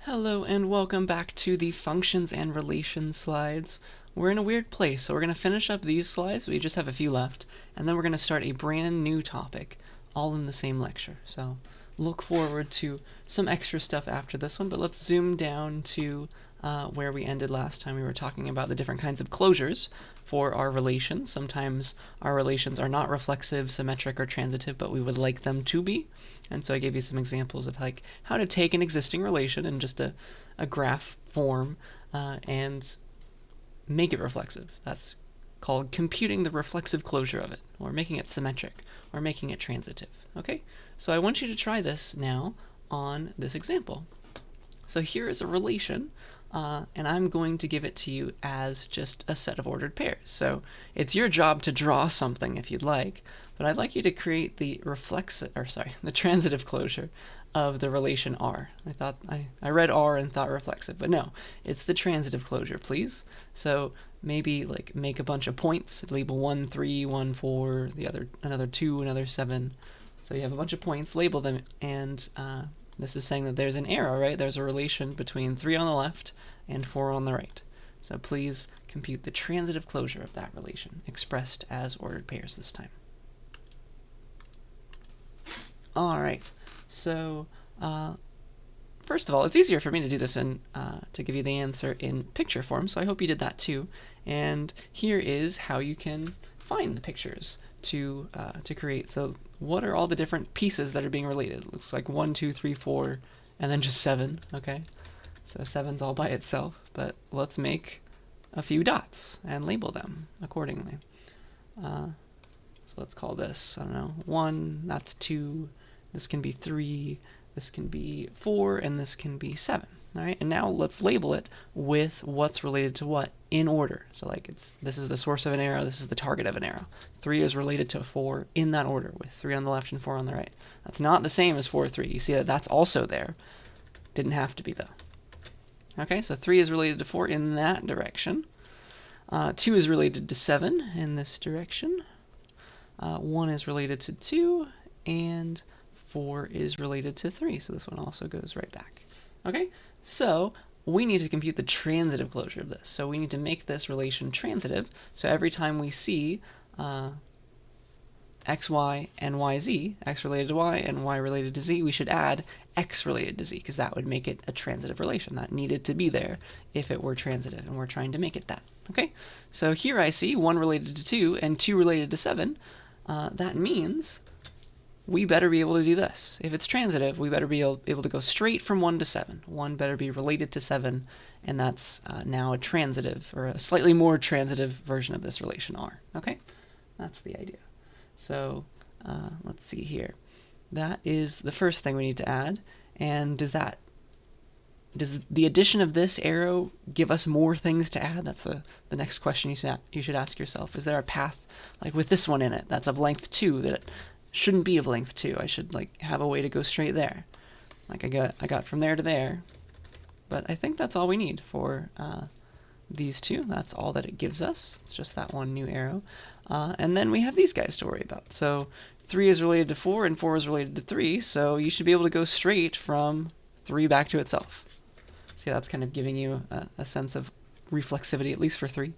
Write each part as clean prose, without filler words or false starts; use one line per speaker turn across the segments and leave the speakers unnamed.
Hello and welcome back to the functions and relations slides. We're in a weird place, so we're going to finish up these slides. We just have a few left, and then we're going to start a brand new topic, all in the same lecture. So look forward to some extra stuff after this one, but let's zoom down to where we ended last time. We were talking about the different kinds of closures for our relations. Sometimes our relations are not reflexive, symmetric, or transitive, but we would like them to be. And so I gave you some examples of like how to take an existing relation in just a graph form and make it reflexive. That's called computing the reflexive closure of it, or making it symmetric, or making it transitive. Okay? So I want you to try this now on this example. So here is a relation, and I'm going to give it to you as just a set of ordered pairs. So it's your job to draw something if you'd like, but I'd like you to create the the transitive closure of the relation R. I read R and thought reflexive, but no, it's the transitive closure, please. So maybe like make a bunch of points, label 1, 3, 1, 4, the other another 2, another 7. So you have a bunch of points, label them, and this is saying that there's an arrow, right? There's a relation between 3 on the left and 4 on the right. So please compute the transitive closure of that relation, expressed as ordered pairs this time. All right, so first of all, it's easier for me to do this to give you the answer in picture form, so I hope you did that too. And here is how you can find the pictures to create. So what are all the different pieces that are being related? It looks like 1, 2, 3, 4, and then just 7, okay? So 7's all by itself, but let's make a few dots and label them accordingly. So let's call this, I don't know, 1, that's 2, this can be 3, this can be 4, and this can be 7. All right, and now let's label it with what's related to what in order. So like this is the source of an arrow, this is the target of an arrow. 3 is related to 4 in that order, with 3 on the left and 4 on the right. That's not the same as 4, 3. You see that that's also there. Didn't have to be though. Okay, so 3 is related to 4 in that direction. 2 is related to 7 in this direction. 1 is related to 2, and 4 is related to 3. So this one also goes right back. Okay, so we need to compute the transitive closure of this. So we need to make this relation transitive. So every time we see x, y, and y, z, x related to y and y related to z, we should add x related to z, because that would make it a transitive relation. That needed to be there if it were transitive, and we're trying to make it that. Okay, so here I see 1 related to 2 and 2 related to 7. That means we better be able to do this. If it's transitive, we better be able to go straight from 1 to 7. 1 better be related to 7, and that's now a transitive, or a slightly more transitive version of this relation R. Okay? That's the idea. So let's see here. That is the first thing we need to add. And does the addition of this arrow give us more things to add? That's the next question you should ask yourself. Is there a path, like with this one in it, that's of length 2, that shouldn't be of length 2. I should like have a way to go straight there. Like I got from there to there. But I think that's all we need for these two. That's all that it gives us. It's just that one new arrow. And then we have these guys to worry about. So 3 is related to 4 and 4 is related to 3. So you should be able to go straight from 3 back to itself. See, that's kind of giving you a sense of reflexivity, at least for 3.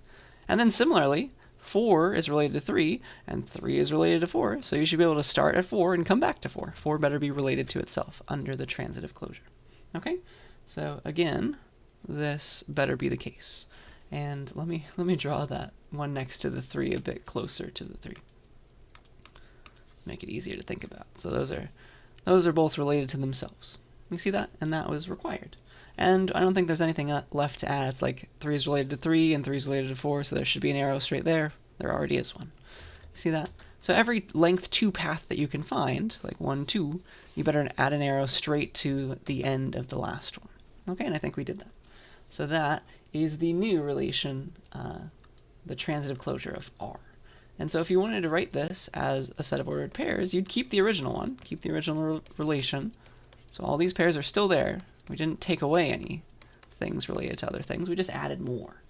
And then similarly, 4 is related to 3, and 3 is related to 4, so you should be able to start at 4 and come back to 4. 4 better be related to itself under the transitive closure. Okay? So again, this better be the case. And let me draw that one next to the 3 a bit closer to the 3. Make it easier to think about. So those are both related to themselves. You see that? And that was required. And I don't think there's anything left to add. It's like 3 is related to 3 and 3 is related to 4, so there should be an arrow straight there. There already is one. See that? So every length 2 path that you can find, like 1, 2, you better add an arrow straight to the end of the last one. Okay, and I think we did that. So that is the new relation, the transitive closure of R. And so if you wanted to write this as a set of ordered pairs, you'd keep the original one, keep the original relation. So all these pairs are still there. We didn't take away any things related to other things. We just added more.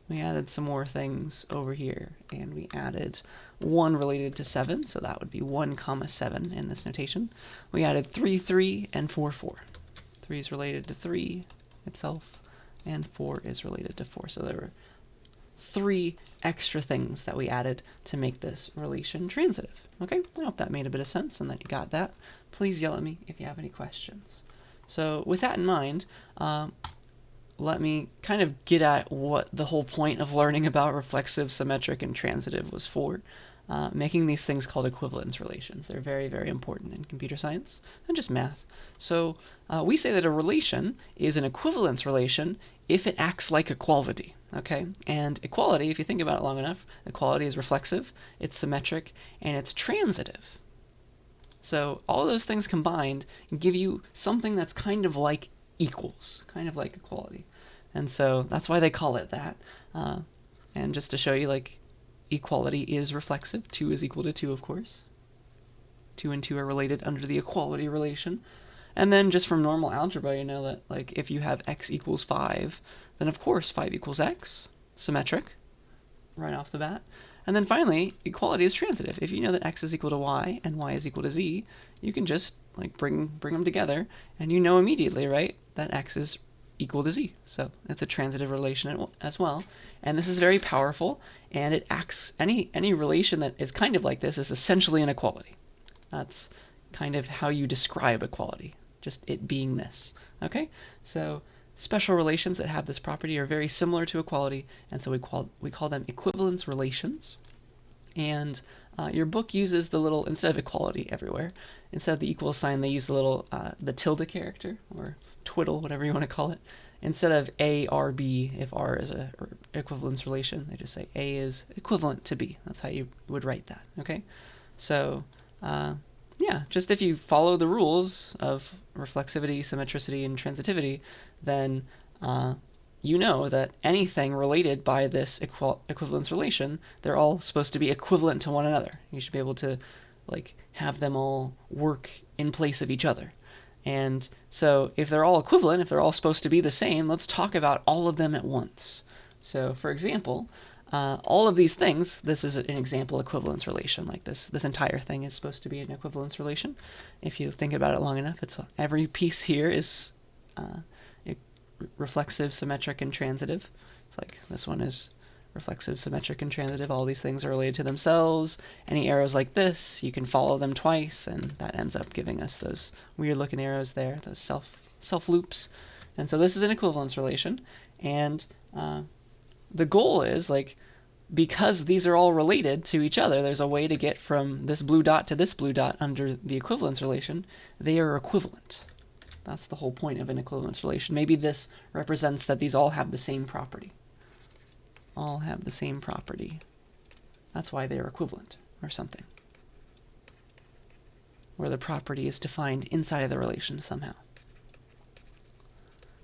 We added some more things over here, and we added 1 related to 7, so that would be 1, 7 in this notation. We added 3, 3, and 4, 4. 3 is related to 3 itself, and 4 is related to 4. So there were 3 extra things that we added to make this relation transitive. Okay, I hope that made a bit of sense and that you got that. Please yell at me if you have any questions. So with that in mind, let me kind of get at what the whole point of learning about reflexive, symmetric, and transitive was for. Making these things called equivalence relations. They're very, very important in computer science and just math. So we say that a relation is an equivalence relation if it acts like equality. Okay, and equality, if you think about it long enough, equality is reflexive, it's symmetric, and it's transitive. So all of those things combined give you something that's kind of like equals, kind of like equality. And so that's why they call it that. And just to show you, like, equality is reflexive. 2 is equal to 2, of course. 2 and 2 are related under the equality relation. And then just from normal algebra, you know that, like, if you have x equals 5, then of course 5 equals x, symmetric, right off the bat. And then finally, equality is transitive. If you know that x is equal to y and y is equal to z, you can just, like, bring them together, and you know immediately, right, that x is equal to z. So it's a transitive relation as well. And this is very powerful, and it acts, any relation that is kind of like this is essentially an equality. That's kind of how you describe equality, just it being this. Okay, so special relations that have this property are very similar to equality, and so we call them equivalence relations. And your book uses the little, instead of equality everywhere, instead of the equal sign, they use the little the tilde character, or twiddle, whatever you want to call it. Instead of A, R, B, if R is a equivalence relation, they just say A is equivalent to B. That's how you would write that. Okay, so yeah, just if you follow the rules of reflexivity, symmetricity, and transitivity, then you know that anything related by this equivalence relation, they're all supposed to be equivalent to one another. You should be able to, like, have them all work in place of each other. And so if they're all equivalent, if they're all supposed to be the same, let's talk about all of them at once. So for example, all of these things, this is an example equivalence relation. Like this entire thing is supposed to be an equivalence relation. If you think about it long enough, it's every piece here is reflexive, symmetric, and transitive. It's like this one is reflexive, symmetric, and transitive. All these things are related to themselves. Any arrows like this, you can follow them twice, and that ends up giving us those weird looking arrows there, those self loops. And so this is an equivalence relation, and the goal is, like, because these are all related to each other, there's a way to get from this blue dot to this blue dot under the equivalence relation. They are equivalent. That's the whole point of an equivalence relation. Maybe this represents that these all have the same property. All have the same property. That's why they are equivalent, or something. Where the property is defined inside of the relation somehow.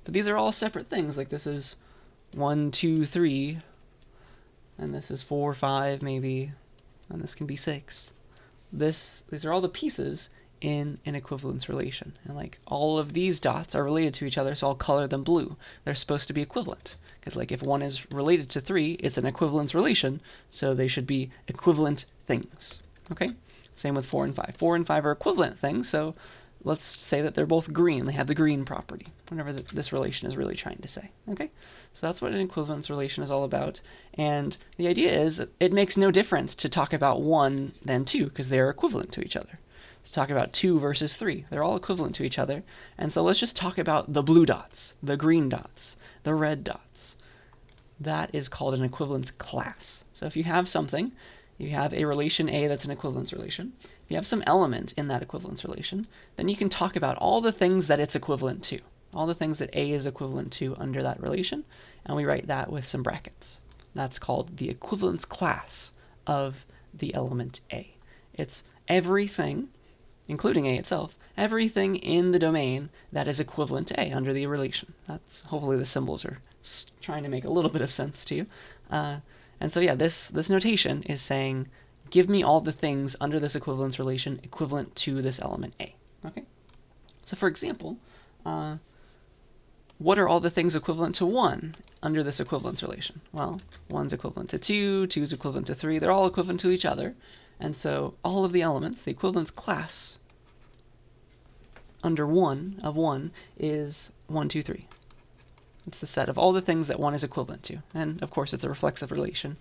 But these are all separate things. Like this is 1, 2, 3, and this is 4, 5 maybe, and this can be 6. These are all the pieces in an equivalence relation, and like all of these dots are related to each other, so I'll color them blue. They're supposed to be equivalent, because like if 1 is related to 3, it's an equivalence relation, so they should be equivalent things. Okay, same with 4 and 5. 4 and 5 are equivalent things, so let's say that they're both green. They have the green property, whatever this relation is really trying to say. Okay, so that's what an equivalence relation is all about. And the idea is it makes no difference to talk about 1 than 2, because they're equivalent to each other. To talk about 2 versus 3, they're all equivalent to each other. And so let's just talk about the blue dots, the green dots, the red dots. That is called an equivalence class. So if you have something, you have a relation A that's an equivalence relation. If you have some element in that equivalence relation, then you can talk about all the things that it's equivalent to, all the things that A is equivalent to under that relation, and we write that with some brackets. That's called the equivalence class of the element A. It's everything, including A itself, everything in the domain that is equivalent to A under the relation. That's, hopefully the symbols are trying to make a little bit of sense to you. And so yeah, this notation is saying, give me all the things under this equivalence relation equivalent to this element A. Okay. So for example, what are all the things equivalent to 1 under this equivalence relation? Well, 1's equivalent to 2, 2's equivalent to 3. They're all equivalent to each other. And so all of the elements, the equivalence class under 1 of 1 is 1, 2, 3. It's the set of all the things that 1 is equivalent to. And of course, it's a reflexive relation.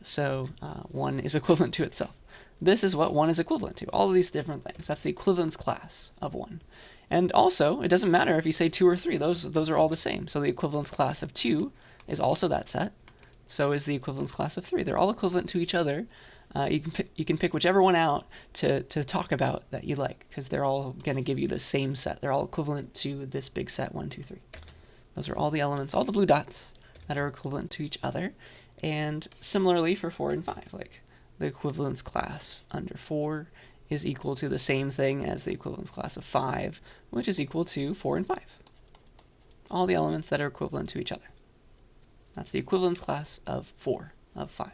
So 1 is equivalent to itself. This is what 1 is equivalent to, all of these different things. That's the equivalence class of 1. And also, it doesn't matter if you say 2 or 3. Those are all the same. So the equivalence class of 2 is also that set. So is the equivalence class of 3. They're all equivalent to each other. You can pick whichever one out to talk about that you like, because they're all going to give you the same set. They're all equivalent to this big set 1, 2, 3. Those are all the elements, all the blue dots that are equivalent to each other. And similarly for 4 and 5, like the equivalence class under 4 is equal to the same thing as the equivalence class of 5, which is equal to 4 and 5. All the elements that are equivalent to each other. That's the equivalence class of 4, of 5.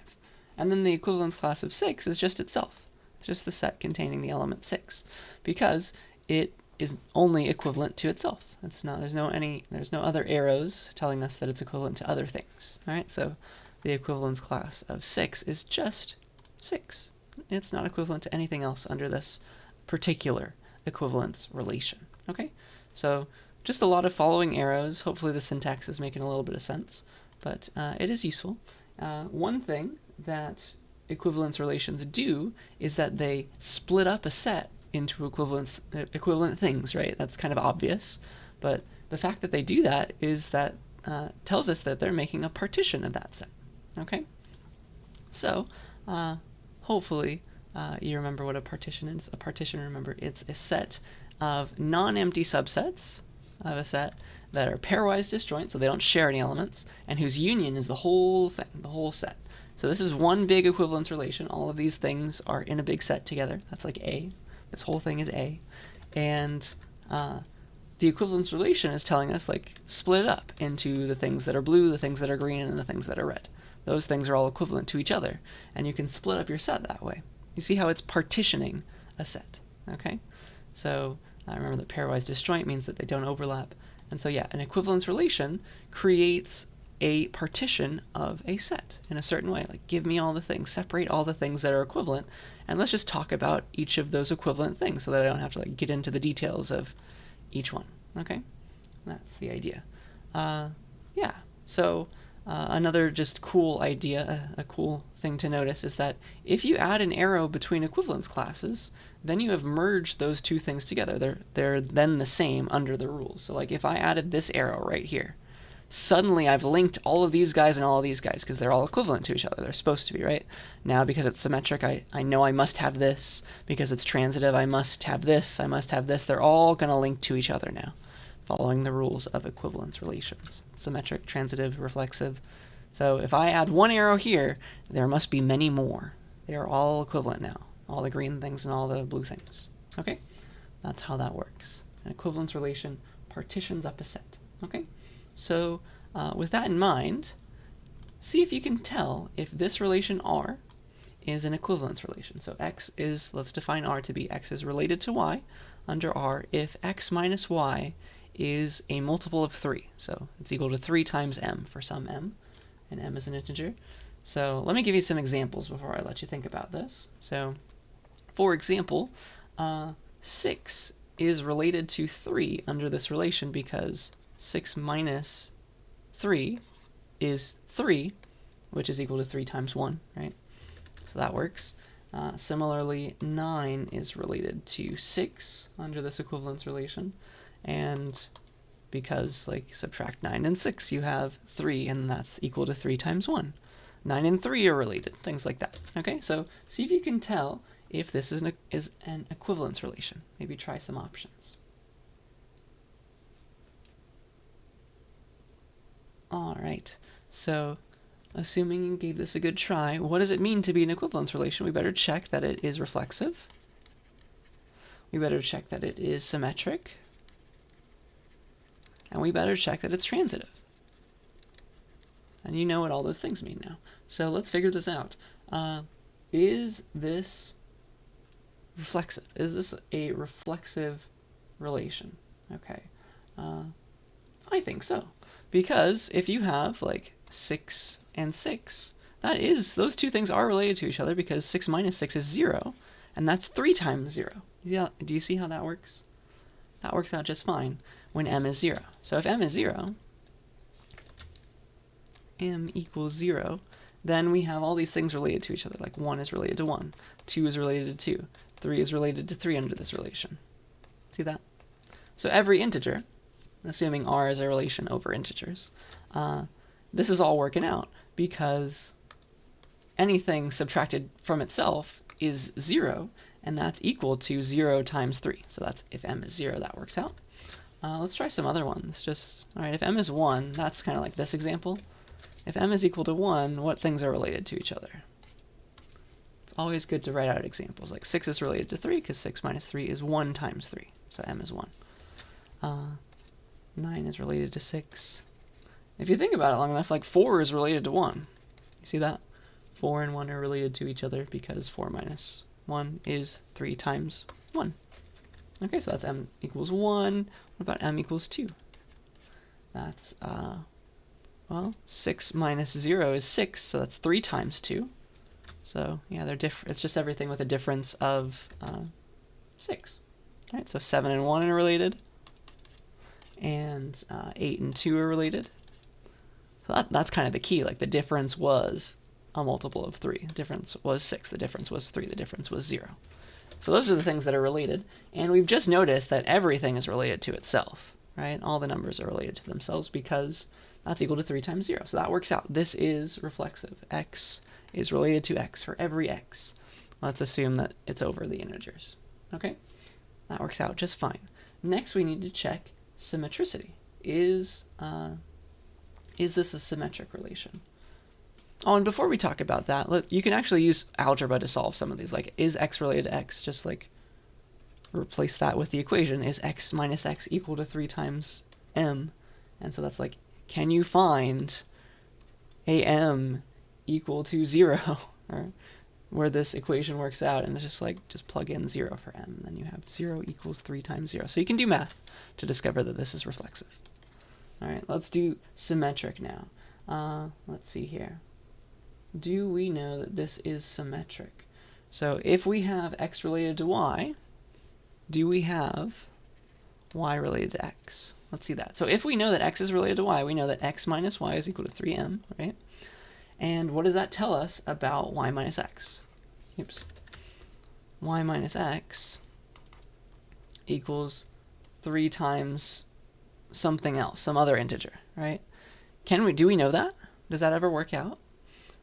And then the equivalence class of 6 is just itself. It's just the set containing the element 6, because it is only equivalent to itself. It's not, there's no other arrows telling us that it's equivalent to other things. All right, so the equivalence class of 6 is just 6. It's not equivalent to anything else under this particular equivalence relation. Okay, so just a lot of following arrows. Hopefully the syntax is making a little bit of sense, but it is useful. One thing that equivalence relations do is that they split up a set into equivalent things, right? That's kind of obvious, but the fact that they do that is that tells us that they're making a partition of that set. Okay, so hopefully you remember what a partition is. A partition, remember, it's a set of non-empty subsets of a set that are pairwise disjoint, so they don't share any elements, and whose union is the whole thing, the whole set. So this is one big equivalence relation. All of these things are in a big set together. That's like A. This whole thing is A. And the equivalence relation is telling us, like, split it up into the things that are blue, the things that are green, and the things that are red. Those things are all equivalent to each other, and you can split up your set that way. You see how it's partitioning a set, okay? So remember that pairwise disjoint means that they don't overlap. And so yeah, an equivalence relation creates a partition of a set in a certain way. Like, give me all the things, separate all the things that are equivalent, and let's just talk about each of those equivalent things so that I don't have to like get into the details of each one, okay? That's the idea. Yeah, so another just cool idea, a cool thing to notice is that if you add an arrow between equivalence classes, then you have merged those two things together. They're then the same under the rules. So like if I added this arrow right here, suddenly I've linked all of these guys and all of these guys because they're all equivalent to each other. They're supposed to be, right? Now because it's symmetric, I know I must have this. Because it's transitive, I must have this. I must have this. They're all going to link to each other now, following the rules of equivalence relations. Symmetric, transitive, reflexive. So if I add one arrow here, there must be many more. They are all equivalent now. All the green things and all the blue things. Okay? That's how that works. An equivalence relation partitions up a set. Okay? So with that in mind, see if you can tell if this relation R is an equivalence relation. So X is, let's define R to be X is related to Y under R if X minus Y is a multiple of 3. So it's equal to 3 times M for some M, and M is an integer. So let me give you some examples before I let you think about this. So for example, 6 is related to 3 under this relation because 6 minus 3 is 3, which is equal to 3 times 1, right? So that works. Similarly, 9 is related to 6 under this equivalence relation, and because, like, subtract 9 and 6, you have 3, and that's equal to 3 times 1. 9 and 3 are related, things like that. Okay, so see if you can tell if this is an equivalence relation. Maybe try some options. All right, so assuming you gave this a good try, what does it mean to be an equivalence relation? We better check that it is reflexive. We better check that it is symmetric. And we better check that it's transitive. And you know what all those things mean now. So let's figure this out. Is this reflexive? Is this a reflexive relation? Okay. I think so. Because if you have like 6 and 6, those two things are related to each other because 6 minus 6 is 0, and that's 3 times 0. Yeah, do you see how that works? That works out just fine when m is 0. So if m is 0, m equals 0, then we have all these things related to each other, like 1 is related to 1, 2 is related to 2, 3 is related to 3 under this relation. See that? So every integer, assuming r is a relation over integers, this is all working out because anything subtracted from itself is 0, and that's equal to 0 times 3. So that's if m is 0, that works out. Let's try some other ones. All right, if m is 1, that's kind of like this example. If m is equal to 1, what things are related to each other? It's always good to write out examples. Like 6 is related to 3, because 6 minus 3 is 1 times 3. So m is 1. 9 is related to 6. If you think about it long enough, like 4 is related to 1. You see that? 4 and 1 are related to each other because 4 minus 1 is 3 times 1. Okay, so that's m equals 1. What about m equals 2? That's, well, 6 minus 0 is 6, so that's 3 times 2. So, yeah, they're different. It's just everything with a difference of 6. All right, so 7 and 1 are related, and 8 and 2 are related. So that's kind of the key. Like, the difference was a multiple of 3. The difference was 6. The difference was 3. The difference was 0. So those are the things that are related. And we've just noticed that everything is related to itself, right? All the numbers are related to themselves because that's equal to 3 times 0. So that works out. This is reflexive. X is related to x for every x. Let's assume that it's over the integers. Okay? That works out just fine. Next, we need to check symmetricity. Is this a symmetric relation? Oh, and before we talk about that, you can actually use algebra to solve some of these. Like, is x related to x? Just like replace that with the equation. Is x minus x equal to 3 times m? And so that's like, can you find a m equal to 0? Or where this equation works out, and it's just like, just plug in 0 for m, and then you have 0 equals 3 times 0. So you can do math to discover that this is reflexive. All right, let's do symmetric now. Let's see here. Do we know that this is symmetric? So if we have x related to y, do we have y related to x? Let's see that. So if we know that x is related to y, we know that x minus y is equal to 3m, right? And what does that tell us about y minus x? Oops. Y minus x equals 3 times something else, some other integer, right? Do we know that? Does that ever work out?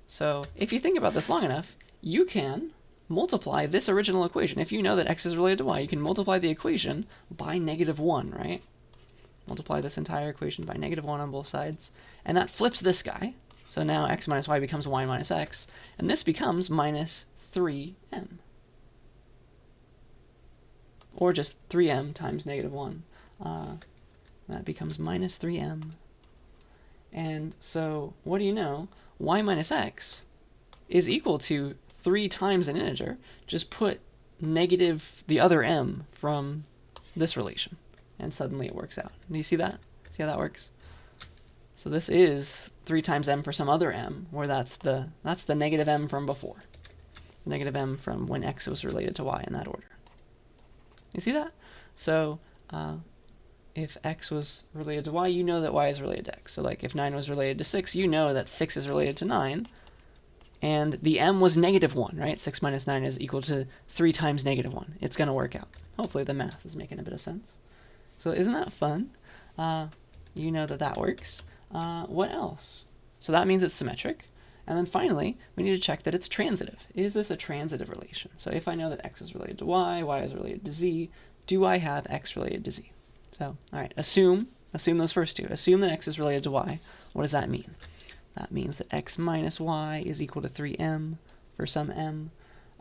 So if you think about this long enough, you can multiply this original equation. If you know that x is related to y, you can multiply the equation by -1, right? Multiply this entire equation by -1 on both sides, and that flips this guy. So now x minus y becomes y minus x, and this becomes minus 3m. Or just 3m times -1. That becomes minus 3m. And so, what do you know? Y minus x is equal to 3 times an integer. Just put negative the other m from this relation, and suddenly it works out. Do you see that? See how that works? So this is 3 times m for some other m, where that's the negative m from before. The negative m from when x was related to y in that order. You see that? So if x was related to y, you know that y is related to x. So like if 9 was related to 6, you know that 6 is related to 9. And the m was -1, right? 6 minus 9 is equal to 3 times -1. It's going to work out. Hopefully the math is making a bit of sense. So isn't that fun? You know that that works. What else? So that means it's symmetric. And then finally, we need to check that it's transitive. Is this a transitive relation? So if I know that x is related to y is related to z, do I have x related to z? So, all right, assume those first two. Assume that x is related to y. What does that mean? That means that x minus y is equal to 3m for some m.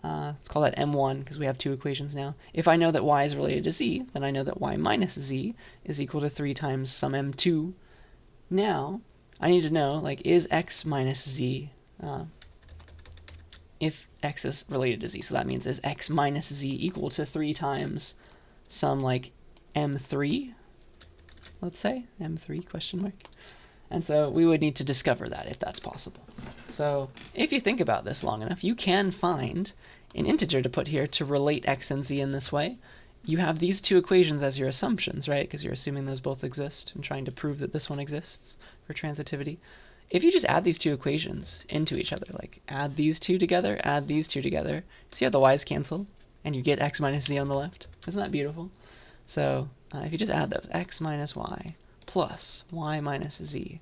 Let's call that m1 because we have two equations now. If I know that y is related to z, then I know that y minus z is equal to 3 times some m2. Now, I need to know, like, is x minus z, if x is related to z. So that means, is x minus z equal to 3 times some, like, m3, let's say, m3 question mark. And so we would need to discover that if that's possible. So if you think about this long enough, you can find an integer to put here to relate x and z in this way. you have these two equations as your assumptions, right? Because you're assuming those both exist and trying to prove that this one exists for transitivity. If you just add these two equations into each other, like add these two together, see how the y's cancel, and you get x minus z on the left? Isn't that beautiful? So if you just add those, x minus y plus y minus z,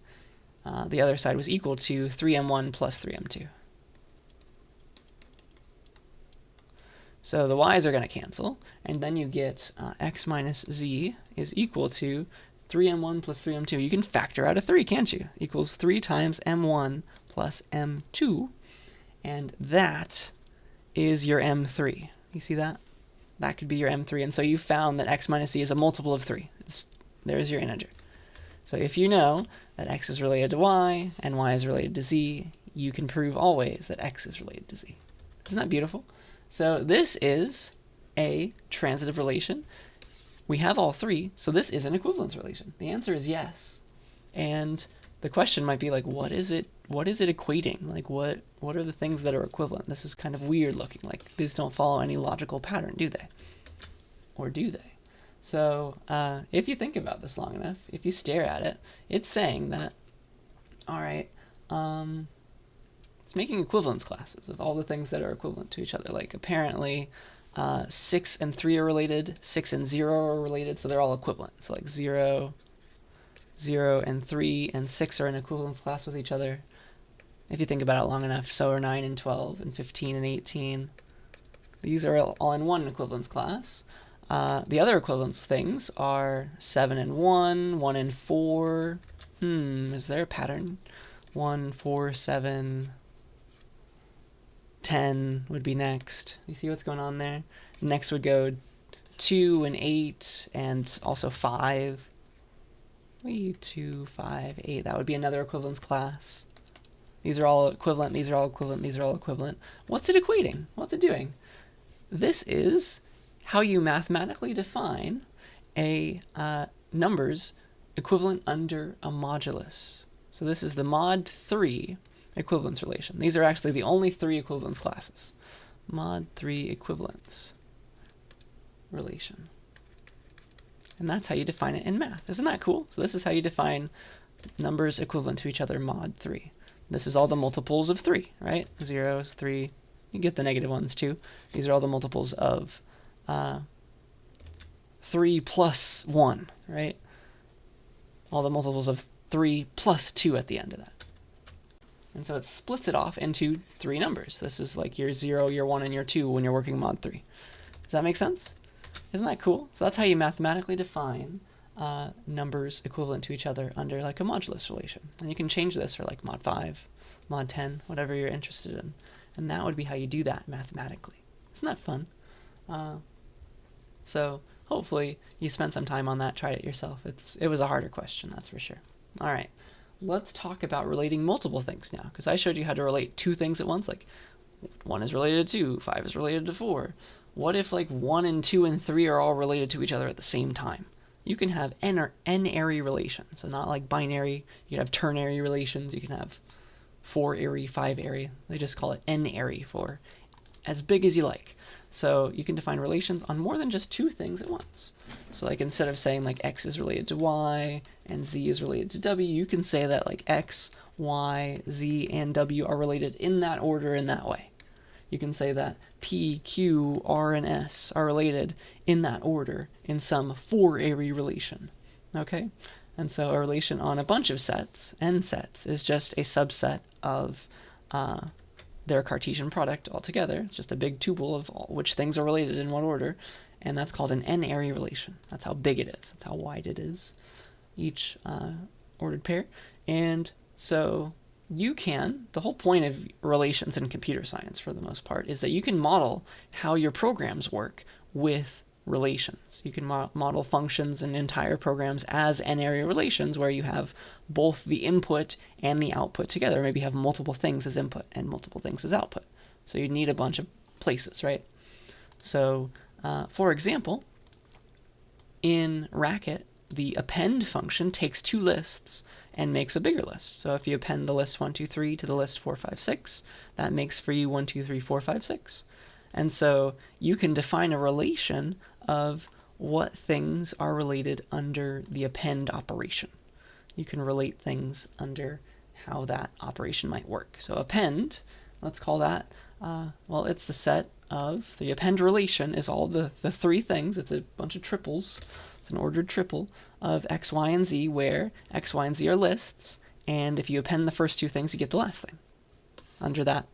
the other side was equal to 3m1 plus 3m2. So the y's are going to cancel, and then you get x minus z is equal to 3m1 plus 3m2. You can factor out a 3, can't you? Equals 3 times m1 plus m2, and that is your m3. You see that? That could be your m3, and so you found that x minus z is a multiple of 3. There's your integer. So if you know that x is related to y and y is related to z, you can prove always that x is related to z. Isn't that beautiful? So this is a transitive relation. We have all three, so this is an equivalence relation. The answer is yes. And the question might be like, what is it equating? Like what are the things that are equivalent? This is kind of weird looking. Like these don't follow any logical pattern, do they? Or do they? So if you think about this long enough, if you stare at it, it's saying that, all right, it's making equivalence classes of all the things that are equivalent to each other. Like apparently 6 and 3 are related, 6 and 0 are related, so they're all equivalent. So like 0, 0, and 3 and 6 are in equivalence class with each other. If you think about it long enough, so are 9 and 12 and 15 and 18. These are all in one equivalence class. The other equivalence things are 7 and 1, 1 and 4. Is there a pattern? 1, 4, 7, 10 would be next. You see what's going on there? Next would go 2 and 8, and also 5. 2, 5, 8. That would be another equivalence class. These are all equivalent, these are all equivalent, these are all equivalent. What's it equating? What's it doing? This is how you mathematically define a numbers equivalent under a modulus. So this is the mod 3 equivalence relation. These are actually the only 3 equivalence classes. Mod 3 equivalence relation. And that's how you define it in math. Isn't that cool? So this is how you define numbers equivalent to each other mod 3. This is all the multiples of 3, right? 0 is 3. You get the negative ones too. These are all the multiples of 3 plus 1, right? All the multiples of 3 plus 2 at the end of that. And so it splits it off into 3 numbers. This is like your 0, your 1, and your 2 when you're working mod 3. Does that make sense? Isn't that cool? So that's how you mathematically define numbers equivalent to each other under like a modulus relation. And you can change this for like mod 5, mod 10, whatever you're interested in. And that would be how you do that mathematically. Isn't that fun? So hopefully you spent some time on that, tried it yourself. It was a harder question, that's for sure. All right, let's talk about relating multiple things now, because I showed you how to relate 2 things at once, like 1 is related to 2, 5 is related to 4. What if like 1 and 2 and 3 are all related to each other at the same time? You can have n-ary relations, so not like binary. You can have ternary relations, you can have 4-ary, 5-ary. They just call it n-ary for as big as you like. So you can define relations on more than just 2 things at once. So like instead of saying like x is related to y and z is related to w, you can say that like x, y, z, and w are related in that order in that way. You can say that p, q, r, and s are related in that order in some 4-ary relation. Okay? And so a relation on a bunch of sets, n sets, is just a subset of their Cartesian product altogether. It's just a big tuple of which things are related in what order, and that's called an n-ary relation. That's how big it is. That's how wide it is, each ordered pair. And so you can, the whole point of relations in computer science for the most part is that you can model how your programs work with relations. You can model functions and entire programs as n-ary relations where you have both the input and the output together. Maybe you have multiple things as input and multiple things as output. So you need a bunch of places, right? So, for example, in Racket, the append function takes 2 lists and makes a bigger list. So if you append the list 1, 2, 3 to the list 4, 5, 6, that makes for you 1, 2, 3, 4, 5, 6. And so you can define a relation of what things are related under the append operation. You can relate things under how that operation might work. So append, let's call that, well, it's the set of, the append relation is all the three things. It's a bunch of triples. It's an ordered triple of x, y, and z, where x, y, and z are lists, and if you append the first two things, you get the last thing under that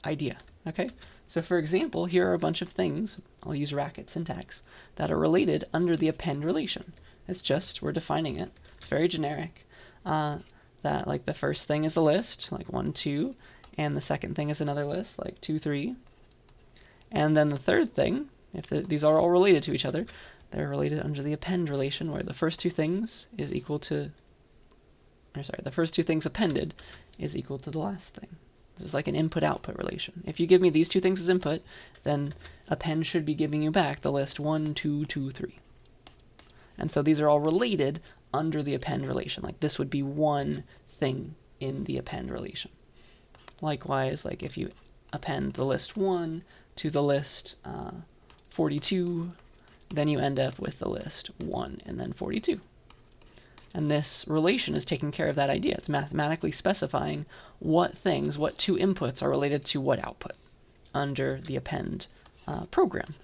idea, okay? So for example, here are a bunch of things, I'll use racket syntax, that are related under the append relation. It's just, we're defining it. It's very generic. That like the first thing is a list, like 1, 2, and the second thing is another list, like 2, 3. And then the third thing, if these are all related to each other, they're related under the append relation, where the first two things is equal to, the first two things appended is equal to the last thing. This is like an input-output relation. If you give me these two things as input, then append should be giving you back the list 1, 2, 2, 3. And so these are all related under the append relation. Like this would be one thing in the append relation. Likewise, like if you append the list 1 to the list 42, then you end up with the list 1 and then 42. And this relation is taking care of that idea. It's mathematically specifying what things, what two inputs are related to what output under the append program.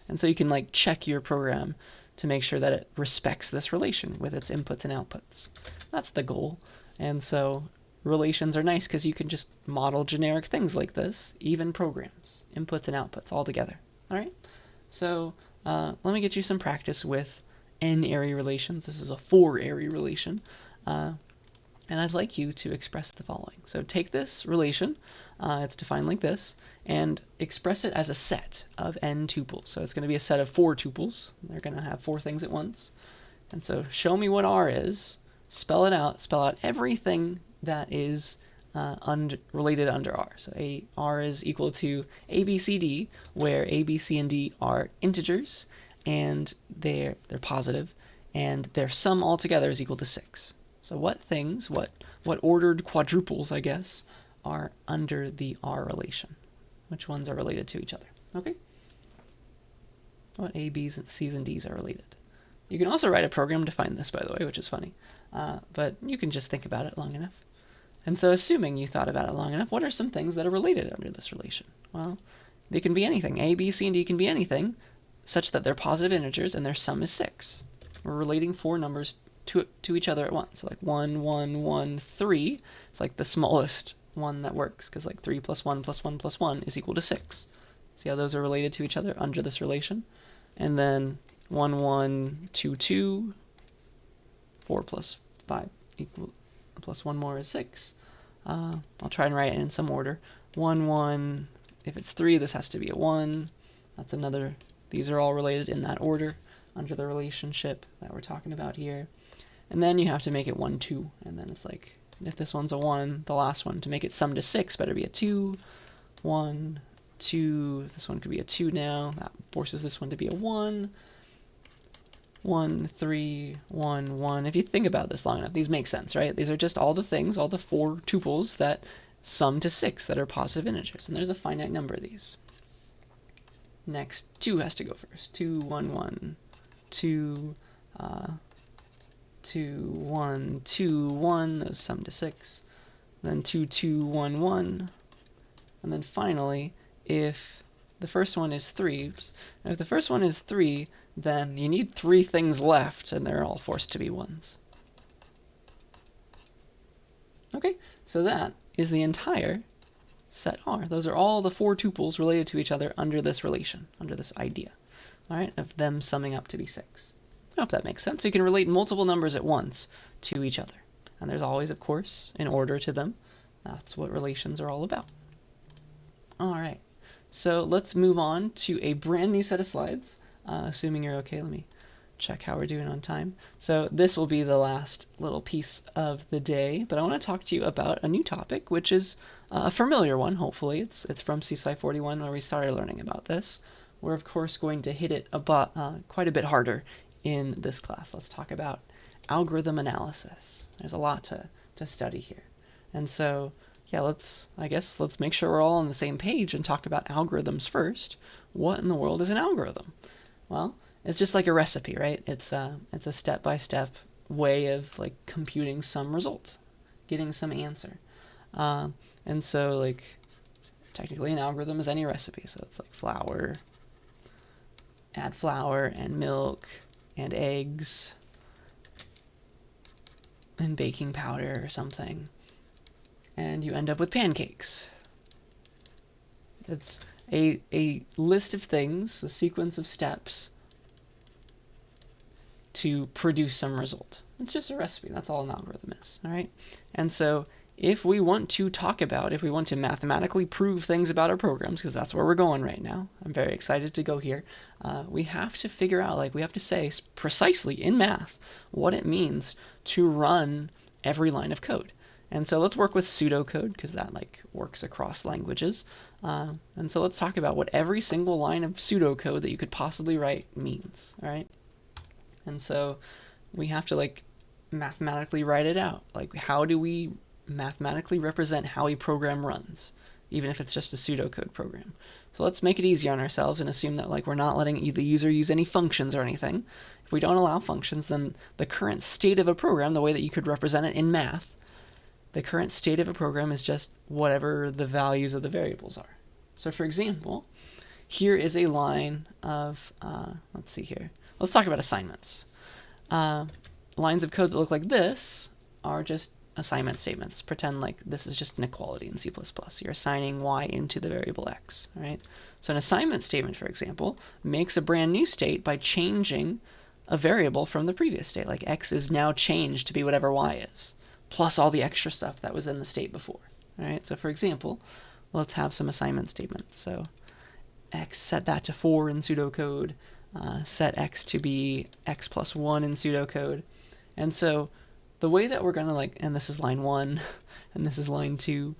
And so you can like check your program to make sure that it respects this relation with its inputs and outputs. That's the goal. And so relations are nice because you can just model generic things like this, even programs, inputs and outputs all together. All right? So let me get you some practice with n-ary relations. This is a 4-ary relation. And I'd like you to express the following. So take this relation, it's defined like this, and express it as a set of n tuples. So it's going to be a set of 4 tuples. They're going to have 4 things at once. And so show me what R is, spell it out, spell out everything that is related under R. So R is equal to A, B, C, D, where A, B, C, and D are integers, and they're positive, and their sum altogether is equal to 6. So what things, what ordered quadruples, I guess, are under the R relation? Which ones are related to each other? Okay? What A, B's, and C's, and D's are related? You can also write a program to find this, by the way, which is funny. But you can just think about it long enough. And so assuming you thought about it long enough, what are some things that are related under this relation? Well, they can be anything. A, B, C, and D can be anything, such that they're positive integers and their sum is 6. We're relating 4 numbers to each other at once. So like 1, 1, 1, 3. It's like the smallest one that works, because like 3 plus 1 plus 1 plus 1 is equal to 6. See how those are related to each other under this relation? And then 1, 1, 2, 2, 4 plus 5 plus 1 more is 6. I'll try and write it in some order. 1, 1, if it's 3, this has to be a 1. That's another. These are all related in that order under the relationship that we're talking about here. And then you have to make it 1, 2. And then it's like, if this one's a 1, the last one, to make it sum to 6, better be a 2. 1, 2. This one could be a 2 now. That forces this one to be a 1. 1, 3, 1, 1. If you think about this long enough, these make sense, right? These are just all the things, all the 4 tuples that sum to 6 that are positive integers. And there's a finite number of these. Next, 2 has to go first. 2, 1, 1, 2, 2, 1, 2, 1. Those sum to 6. Then 2, 2, 1, 1. And then finally, if the first one is 3, if the first one is 3, then you need 3 things left, and they're all forced to be 1s. Okay, so that is the entire set R. Those are all the 4 tuples related to each other under this relation, under this idea, all right, of them summing up to be 6. I hope that makes sense. So you can relate multiple numbers at once to each other. And there's always, of course, an order to them. That's what relations are all about. All right, so let's move on to a brand new set of slides. Assuming you're okay, let me check how we're doing on time. So this will be the last little piece of the day, but I want to talk to you about a new topic, which is a familiar one, hopefully. It's from CSCI 41, where we started learning about this. We're, of course, going to hit it quite a bit harder in this class. Let's talk about algorithm analysis. There's a lot to study here. And so yeah, I guess let's make sure we're all on the same page and talk about algorithms first. What in the world is an algorithm? Well, it's just like a recipe, right? It's a step-by-step way of like computing some result, getting some answer. And so like technically an algorithm is any recipe. So it's like flour, add flour and milk and eggs and baking powder or something, and you end up with pancakes. It's a list of things, a sequence of steps to produce some result. It's just a recipe. That's all an algorithm is, all right? And so if we want to mathematically prove things about our programs, because that's where we're going right now, I'm very excited to go here, we have to figure out, like we have to say precisely in math what it means to run every line of code. And so let's work with pseudocode, because that like works across languages. And so let's talk about what every single line of pseudocode that you could possibly write means, all right? And so we have to like mathematically write it out. Like how do we mathematically represent how a program runs, even if it's just a pseudocode program? So let's make it easy on ourselves and assume that like we're not letting the user use any functions or anything. If we don't allow functions, then the current state of a program, the way that you could represent it in math, the current state of a program is just whatever the values of the variables are. So for example, here is a line of, let's see here. Let's talk about assignments. Lines of code that look like this are just assignment statements. Pretend like this is just an equality in C++. You're assigning y into the variable x, right? So an assignment statement, for example, makes a brand new state by changing a variable from the previous state. Like x is now changed to be whatever y is, plus all the extra stuff that was in the state before, right? So for example, let's have some assignment statements. So x, set that to 4 in pseudocode, set x to be x plus 1 in pseudocode. And so the way that we're going to like, and this is line 1, and this is line 2,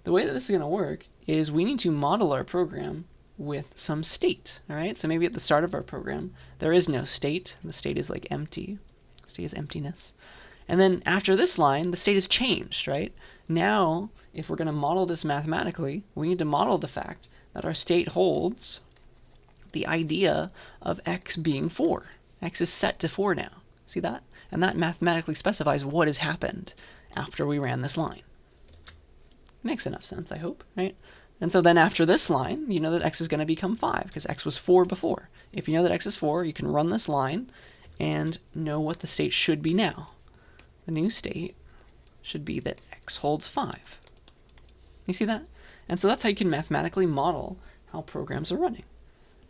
the way that this is going to work is we need to model our program with some state, all right? So maybe at the start of our program, there is no state. The state is like empty. The state is emptiness. And then after this line, the state is changed, right? Now, if we're going to model this mathematically, we need to model the fact that our state holds the idea of x being 4. X is set to 4 now. See that? And that mathematically specifies what has happened after we ran this line. Makes enough sense, I hope, right? And so then after this line, you know that x is going to become 5 because x was 4 before. If you know that x is 4, you can run this line and know what the state should be now. The new state should be that x holds 5. You see that? And so that's how you can mathematically model how programs are running.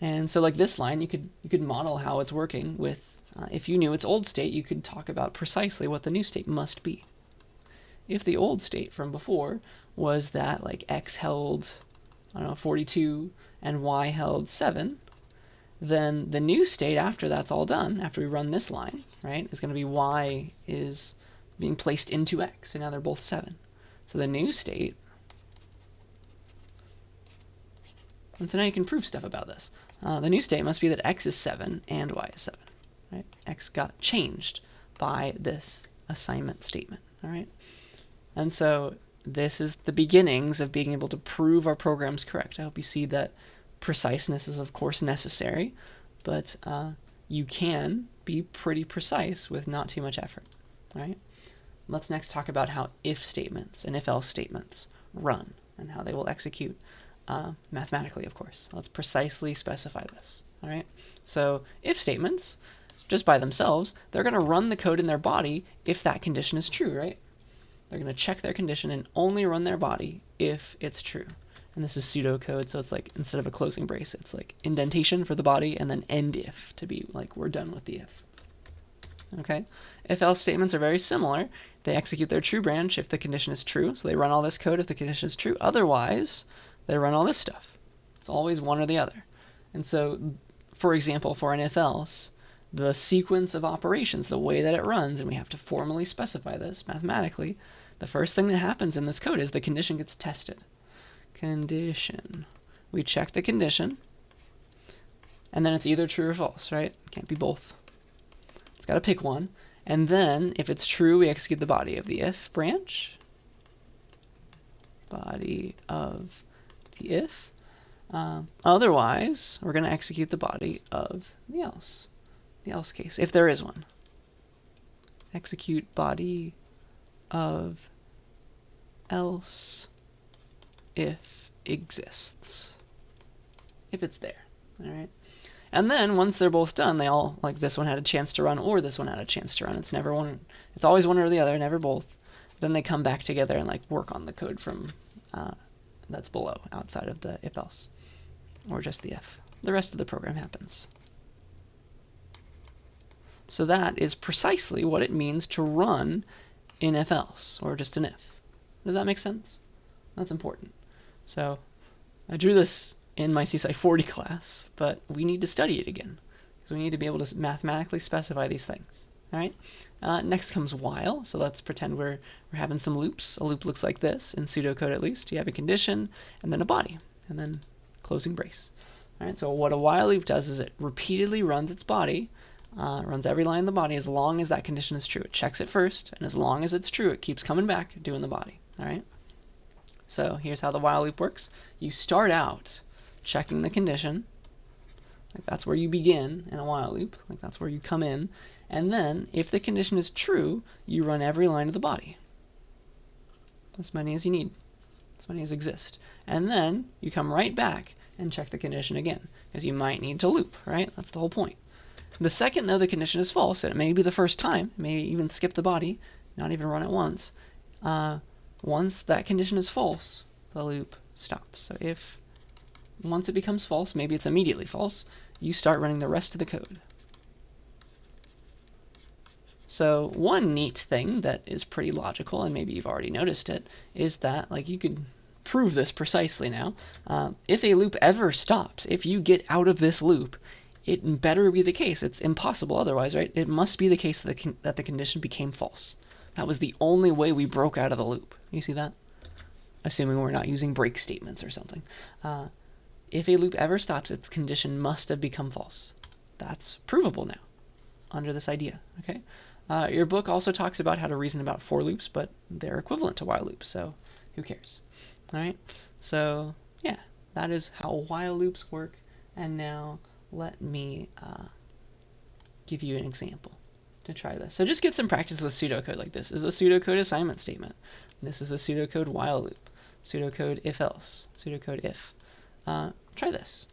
And so like this line, you could model how it's working with, if you knew its old state, you could talk about precisely what the new state must be. If the old state from before was that like x held, I don't know, 42 and y held 7, then the new state after that's all done, after we run this line, right, is going to be y is being placed into x, and now they're both 7. So the new state, and so now you can prove stuff about this. The new state must be that x is 7 and y is 7. Right? X got changed by this assignment statement. All right? And so this is the beginnings of being able to prove our programs correct. I hope you see that preciseness is, of course, necessary, but you can be pretty precise with not too much effort. All right? Let's next talk about how if statements and if-else statements run and how they will execute mathematically, of course. Let's precisely specify this. All right? So if statements, just by themselves, they're going to run the code in their body if that condition is true, right? They're going to check their condition and only run their body if it's true. And this is pseudocode, so it's like instead of a closing brace, it's like indentation for the body and then end if to be like we're done with the if. Okay? If-else statements are very similar. They execute their true branch if the condition is true, so they run all this code if the condition is true. Otherwise, they run all this stuff. It's always one or the other. And so, for example, for an if-else, the sequence of operations, the way that it runs, and we have to formally specify this mathematically, the first thing that happens in this code is the condition gets tested. Condition. We check the condition, and then it's either true or false, right? It can't be both. It's got to pick one. And then, if it's true, we execute the body of the if branch. body of the if. Otherwise, we're going to execute the body of the else case, if there is one. Execute body of else if exists. If it's there, all right? And then once they're both done, they all, like this one had a chance to run or this one had a chance to run. It's never one, it's always one or the other, never both. Then they come back together and like work on the code from that's below, outside of the if else, or just the if. The rest of the program happens. So that is precisely what it means to run in if else, or just an if. Does that make sense? That's important. So I drew this in my CSCI 40 class, but we need to study it again, because we need to be able to mathematically specify these things. All right. Next comes while. So let's pretend we're having some loops. A loop looks like this, in pseudocode at least. You have a condition, and then a body, and then closing brace. All right. So what a while loop does is it repeatedly runs its body, runs every line in the body as long as that condition is true. It checks it first, and as long as it's true, it keeps coming back doing the body. All right. So here's how the while loop works. You start out checking the condition. Like that's where you begin in a while loop. Like that's where you come in. And then, if the condition is true, you run every line of the body. As many as you need. As many as exist. And then, you come right back and check the condition again. Because you might need to loop, right? That's the whole point. The second, though, the condition is false, and it may be the first time, maybe even skip the body, not even run it once. Once that condition is false, the loop stops. So if once it becomes false, maybe it's immediately false, you start running the rest of the code. So one neat thing that is pretty logical, and maybe you've already noticed it, is that, like, you could prove this precisely now. If a loop ever stops, if you get out of this loop, it better be the case. It's impossible otherwise, right? It must be the case that the condition became false. That was the only way we broke out of the loop. You see that? Assuming we're not using break statements or something. If a loop ever stops, its condition must have become false. That's provable now under this idea, okay? Your book also talks about how to reason about for loops, but they're equivalent to while loops, so who cares? All right, so yeah, that is how while loops work. And now let me give you an example to try this. So just get some practice with pseudocode like this. This is a pseudocode assignment statement. This is a pseudocode while loop, pseudocode if else, pseudocode if. Try this.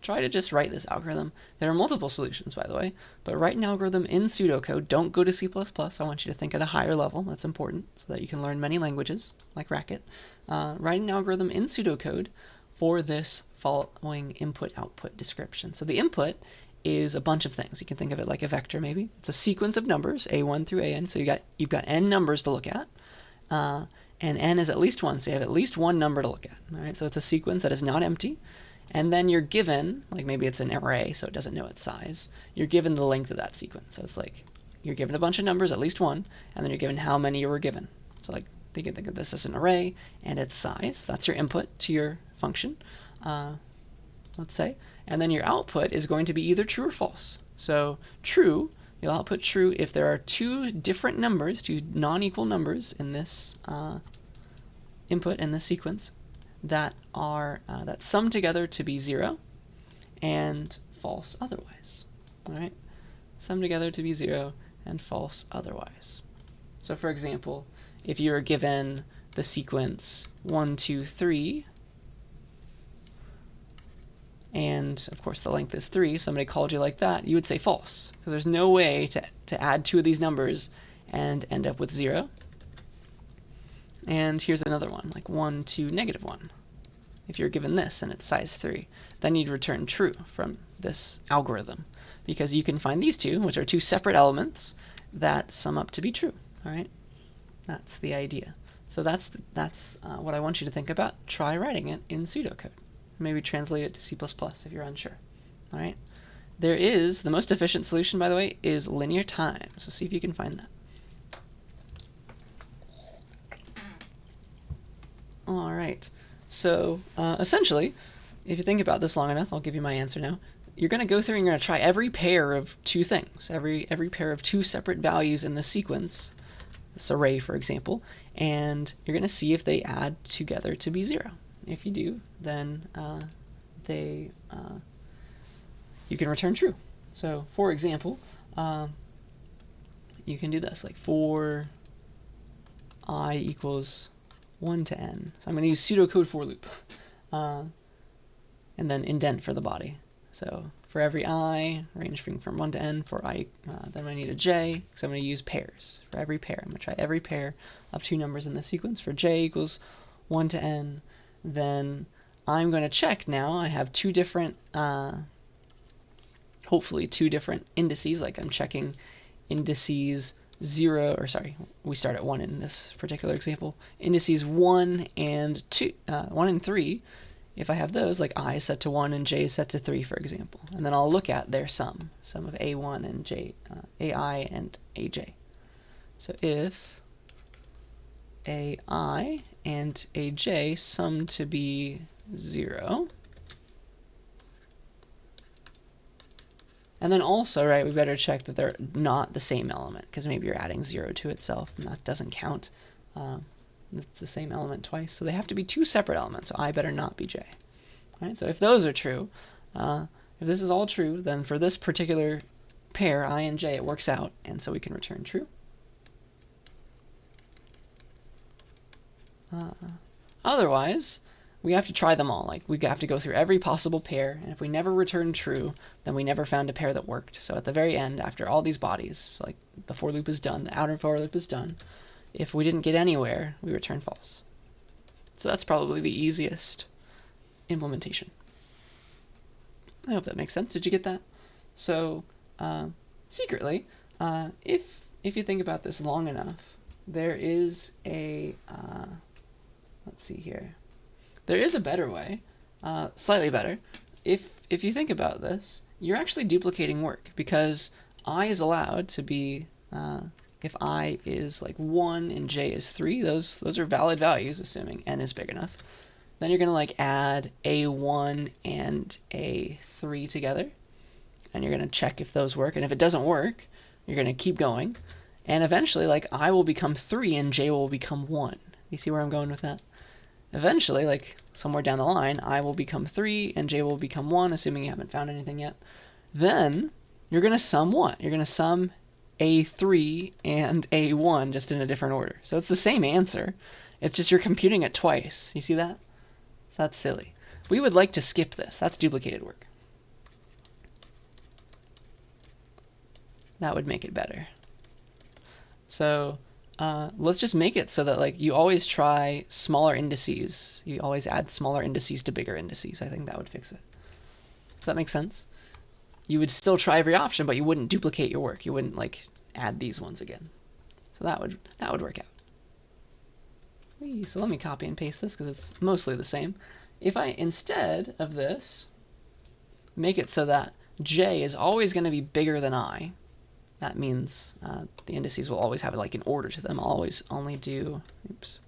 Try to just write this algorithm. There are multiple solutions, by the way, but write an algorithm in pseudocode. Don't go to C++. I want you to think at a higher level. That's important so that you can learn many languages, like Racket. Write an algorithm in pseudocode for this following input-output description. So the input is a bunch of things. You can think of it like a vector, maybe. It's a sequence of numbers, A1 through AN. So you've got n numbers to look at, and n is at least 1, so you have at least one number to look at. All right, so it's a sequence that is not empty. And then you're given, like maybe it's an array, so it doesn't know its size. You're given the length of that sequence. So it's like you're given a bunch of numbers, at least one, and then you're given how many you were given. So like you can think of this as an array and its size. That's your input to your function, let's say. And then your output is going to be either true or false. So true, you'll output true if there are two different numbers, two non-equal numbers in this input in this sequence that are that sum together to be 0, and false otherwise. All right, sum together to be 0 and false otherwise. So for example, if you are given the sequence 1, 2, 3, and of course the length is 3, if somebody called you like that, you would say false, because there's no way to add two of these numbers and end up with 0. And here's another one, like 1 to -1. If you're given this and it's size 3, then you'd return true from this algorithm, because you can find these two, which are two separate elements, that sum up to be true. All right, that's the idea. So that's what I want you to think about. Try writing it in pseudocode. Maybe translate it to C++ if you're unsure. All right, the most efficient solution, by the way, is linear time. So see if you can find that. All right. So essentially, if you think about this long enough, I'll give you my answer now. You're going to go through and you're going to try every pair of two things, every pair of two separate values in the sequence this array, for example, and you're going to see if they add together to be 0. If you do, then you can return true. So, for example, you can do this, like for I equals 1 to n. So I'm going to use pseudocode for loop, and then indent for the body. So for every I, ranging from 1 to n, for I, then I need a j, so I'm going to use pairs. For every pair, I'm going to try every pair of 2 numbers in this sequence. For j equals 1 to n, then I'm going to check now. I have 2 different, hopefully 2 different indices, like I'm checking indices 0, or sorry, we start at 1 in this particular example. Indices 1 and 1 and 3, if I have those, like I is set to 1 and j is set to 3, for example. And then I'll look at their sum of a1 and ai and aj. So if ai and aj sum to be 0, and then also, right, we better check that they're not the same element, because maybe you're adding 0 to itself, and that doesn't count. It's the same element twice, so they have to be 2 separate elements, so I better not be j. All right, so if those are true, if this is all true, then for this particular pair, I and j, it works out, and so we can return true. Otherwise, we have to try them all. Like, we have to go through every possible pair, and if we never return true, then we never found a pair that worked. So at the very end, after all these bodies, so like the for loop is done, the outer for loop is done, if we didn't get anywhere, we return false. So that's probably the easiest implementation. I hope that makes sense. Did you get that? So secretly, if you think about this long enough, there is a, let's see here. There is a better way, slightly better. If you think about this, you're actually duplicating work, because I is allowed to be, if I is like 1 and j is 3, those are valid values, assuming n is big enough. Then you're going to like add a1 and a3 together, and you're going to check if those work. And if it doesn't work, you're going to keep going, and eventually like I will become 3 and j will become 1. You see where I'm going with that? Eventually, like somewhere down the line, I will become 3 and j will become 1, assuming you haven't found anything yet. Then you're going to sum what? You're going to sum a3 and a1 just in a different order. So it's the same answer. It's just you're computing it twice. You see that? So that's silly. We would like to skip this. That's duplicated work. That would make it better. So let's just make it so that like you always try smaller indices. You always add smaller indices to bigger indices. I think that would fix it. Does that make sense? You would still try every option, but you wouldn't duplicate your work. You wouldn't like add these ones again. So that would work out. So let me copy and paste this because it's mostly the same. If I, instead of this, make it so that j is always going to be bigger than I, that means the indices will always have like an order to them. I'll always only do, oops.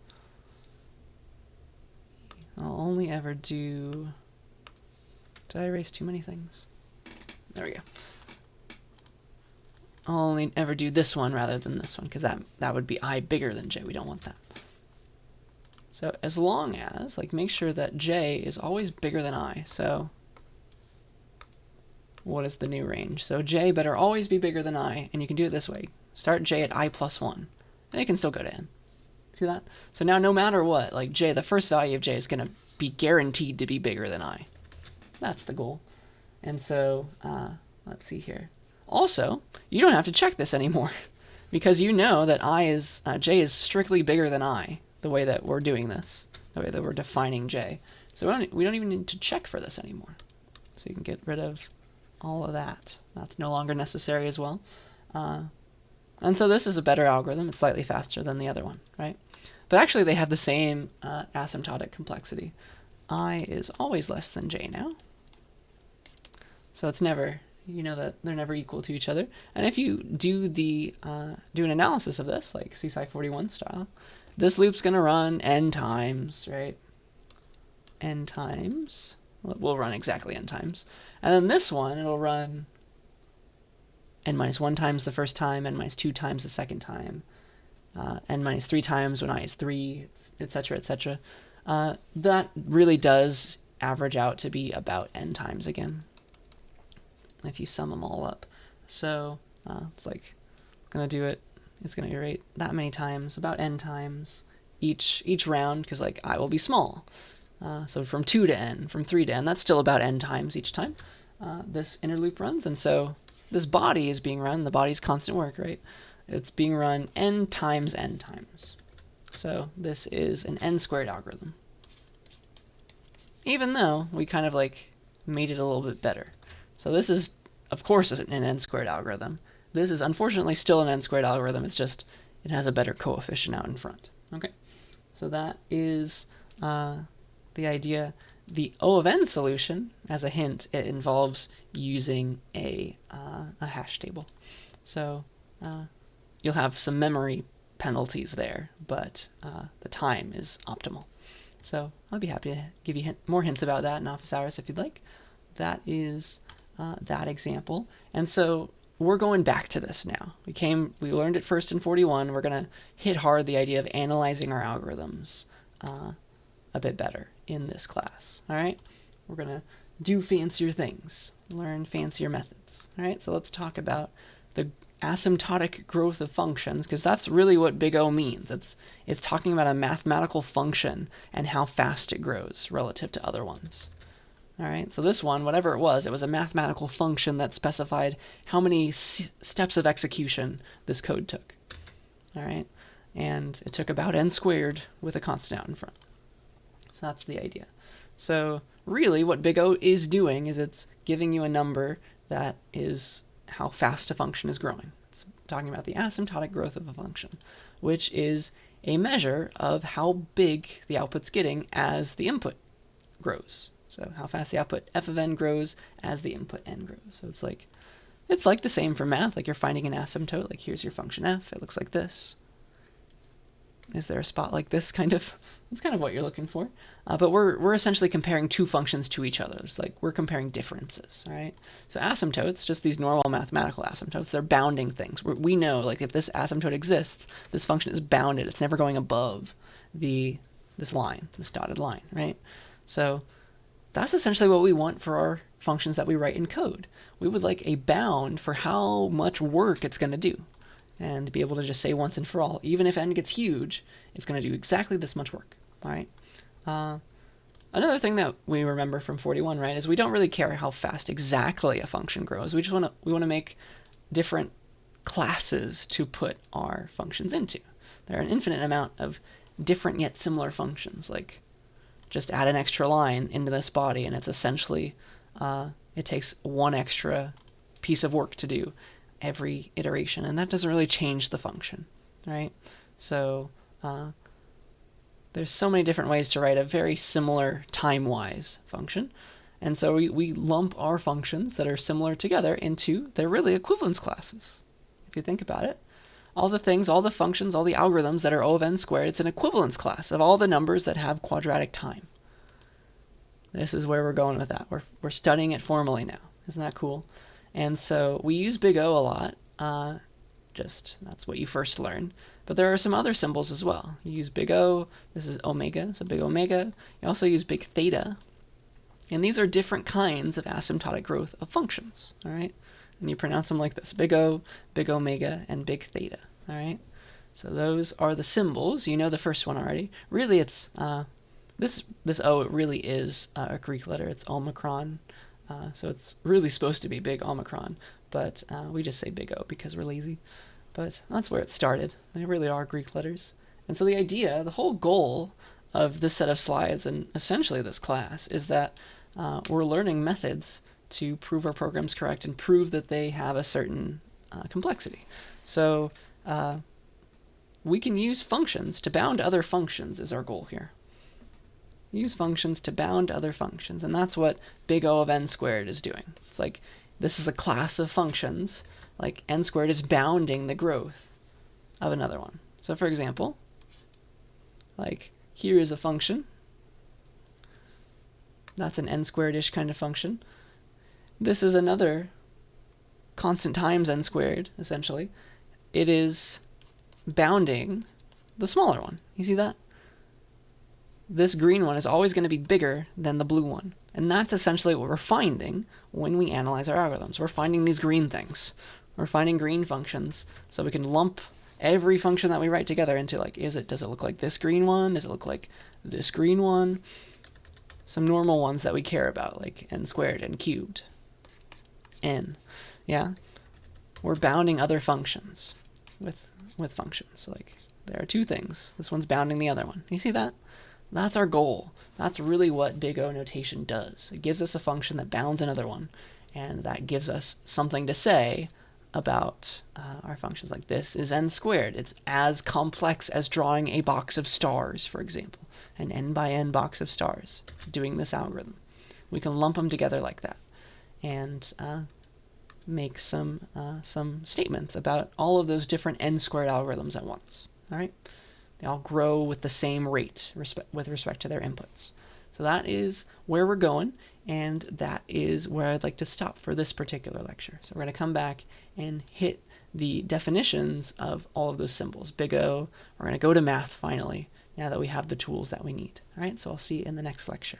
I'll only ever do, did I erase too many things? There we go. I'll only ever do this one rather than this one, because that would be I bigger than j. We don't want that. So as long as, like, make sure that j is always bigger than I. So what is the new range? So j better always be bigger than I, and you can do it this way. Start j at I plus 1, and it can still go to n. See that? So now no matter what, like j, the first value of j is going to be guaranteed to be bigger than I. That's the goal. And so let's see here. Also, you don't have to check this anymore, because you know that j is strictly bigger than I, the way that we're doing this, the way that we're defining j. So we don't even need to check for this anymore. So you can get rid of all of that. That's no longer necessary as well. And so this is a better algorithm. It's slightly faster than the other one, right? But actually they have the same asymptotic complexity. I is always less than j now. So it's never, you know that they're never equal to each other. And if you do do an analysis of this, like CSCI 41 style, this loop's going to run n times, right? N times. Well, we'll run exactly n times. And then this one, it'll run n minus 1 times the first time, n minus 2 times the second time, n minus 3 times when I is 3, etc., etc. That really does average out to be about n times again, if you sum them all up. So it's like, going to do it, it's going to iterate that many times, about n times each round, because like I will be small. So from 2 to n, from 3 to n, that's still about n times each time this inner loop runs. And so this body is being run, the body's constant work, right? It's being run n times n times. So this is an n squared algorithm. Even though we kind of like made it a little bit better. So this is, of course, an n squared algorithm. This is unfortunately still an n squared algorithm. It's just, it has a better coefficient out in front. Okay, so that is the idea. The O of n solution, as a hint, it involves using a hash table. So you'll have some memory penalties there, but the time is optimal. So I'll be happy to give you more hints about that in office hours if you'd like. That is that example. And so we're going back to this now. We learned it first in 41. We're going to hit hard the idea of analyzing our algorithms a bit better in this class. All right, we're going to do fancier things, learn fancier methods. All right, so let's talk about the asymptotic growth of functions, because that's really what big O means. It's talking about a mathematical function and how fast it grows relative to other ones. All right, so this one, whatever it was a mathematical function that specified how many steps of execution this code took. All right, and it took about n squared with a constant out in front. So that's the idea. So really what big O is doing is it's giving you a number that is how fast a function is growing. It's talking about the asymptotic growth of a function, which is a measure of how big the output's getting as the input grows. So how fast the output f of n grows as the input n grows. So it's like the same for math, like you're finding an asymptote, like here's your function f, it looks like this. Is there a spot like this, kind of? That's kind of what you're looking for. But we're essentially comparing two functions to each other. It's like we're comparing differences, all right? So asymptotes, just these normal mathematical asymptotes, they're bounding things. We know, like, if this asymptote exists, this function is bounded. It's never going above this line, this dotted line, right? So that's essentially what we want for our functions that we write in code. We would like a bound for how much work it's going to do, and be able to just say once and for all, even if n gets huge, it's going to do exactly this much work. All right. Another thing that we remember from 41, right, is we don't really care how fast exactly a function grows. We just want to make different classes to put our functions into. There are an infinite amount of different yet similar functions. Like, just add an extra line into this body, and it's essentially it takes one extra piece of work to do every iteration, and that doesn't really change the function, right? So there's so many different ways to write a very similar time-wise function, and so we lump our functions that are similar together into, they're really equivalence classes. If you think about it, all the things, all the functions, all the algorithms that are O of n squared, it's an equivalence class of all the numbers that have quadratic time. This is where we're going with that. We're studying it formally now. Isn't that cool? And so we use big O a lot, just that's what you first learn. But there are some other symbols as well. You use big O, this is omega, so big omega. You also use big theta. And these are different kinds of asymptotic growth of functions, all right? And you pronounce them like this, big O, big omega, and big theta, all right? So those are the symbols. You know the first one already. Really it's, this O, it really is a Greek letter. It's omicron. So it's really supposed to be big omicron, but we just say big O because we're lazy. But that's where it started. They really are Greek letters. And so the idea, the whole goal of this set of slides and essentially this class is that we're learning methods to prove our programs correct and prove that they have a certain complexity. So we can use functions to bound other functions is our goal here. Use functions to bound other functions, and that's what big O of n squared is doing. It's like this is a class of functions, like n squared is bounding the growth of another one. So for example, like here is a function. That's an n squared-ish kind of function. This is another constant times n squared, essentially. It is bounding the smaller one. You see that? This green one is always going to be bigger than the blue one. And that's essentially what we're finding when we analyze our algorithms. We're finding these green things. We're finding green functions, so we can lump every function that we write together into, like, does it look like this green one? Does it look like this green one? Some normal ones that we care about, like n squared, n cubed, n. Yeah? We're bounding other functions with functions. So, like, there are two things. This one's bounding the other one. You see that? That's our goal. That's really what big O notation does. It gives us a function that bounds another one, and that gives us something to say about our functions. Like, this is n squared. It's as complex as drawing a box of stars, for example, an n by n box of stars, doing this algorithm. We can lump them together like that and make some statements about all of those different n squared algorithms at once. All right? They all grow with the same rate with respect to their inputs. So that is where we're going, and that is where I'd like to stop for this particular lecture. So we're going to come back and hit the definitions of all of those symbols. Big O, we're going to go to math finally, now that we have the tools that we need. All right, so I'll see you in the next lecture.